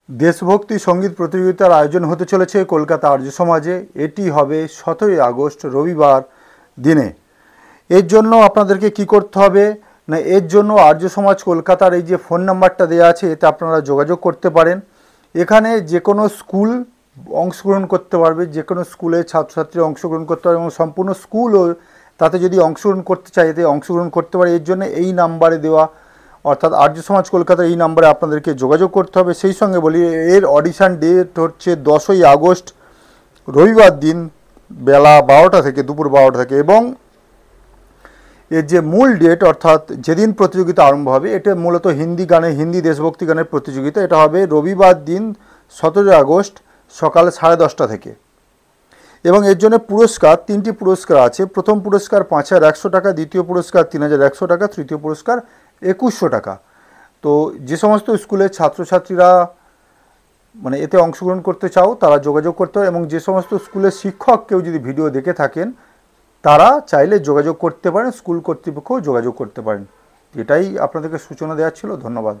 দেশভক্তি সঙ্গীত প্রতিযোগিতার আয়োজন হতে চলেছে কলকাতা আর্য সমাজে। এটি হবে 17ই আগস্ট রবিবার দিনে। এর জন্য আপনাদেরকে কি করতে হবে না, এর জন্য আর্য সমাজ কলকাতার এই যে ফোন নাম্বারটা দেওয়া আছে এতে আপনারা যোগাযোগ করতে পারেন। এখানে যে কোনো স্কুল অংশগ্রহণ করতে পারবে, যে কোনো স্কুলে ছাত্রছাত্রী অংশগ্রহণ করতে পারবে এবং সম্পূর্ণ স্কুলও তাতে যদি অংশগ্রহণ করতে চায় এতে অংশগ্রহণ করতে পারে। এর জন্য এই নাম্বারে দেওয়া অর্থাৎ আর্য সমাজ কলকাতার এই নাম্বারে আপনাদেরকে যোগাযোগ করতে হবে। সেই সঙ্গে বলি এর অডিশন ডেট হচ্ছে 10ই আগস্ট রবিবার দিন বেলা 12টা থেকে দুপুর 12টা থেকে, এবং এর যে মূল ডেট অর্থাৎ যেদিন প্রতিযোগিতা আরম্ভ হবে এটা মূলত হিন্দি দেশভক্তি গানের প্রতিযোগিতা। এটা হবে রবিবার দিন 17ই আগস্ট সকাল 10:30 থেকে। এবং এর জন্য পুরস্কার 3টি পুরস্কার আছে। প্রথম পুরস্কার 5,100 টাকা, দ্বিতীয় পুরস্কার 3,100 টাকা, তৃতীয় পুরস্কার 2,100 টাকা। তো যে সমস্ত স্কুলের ছাত্রছাত্রীরা মানে এতে অংশগ্রহণ করতে চাও তারা যোগাযোগ করতে হবে, এবং যে সমস্ত স্কুলের শিক্ষক কেউ যদি ভিডিও দেখে থাকেন তারা চাইলে যোগাযোগ করতে পারেন, স্কুল কর্তৃপক্ষও যোগাযোগ করতে পারেন। এটাই আপনাদেরকে সূচনা দেওয়ার ছিল। ধন্যবাদ।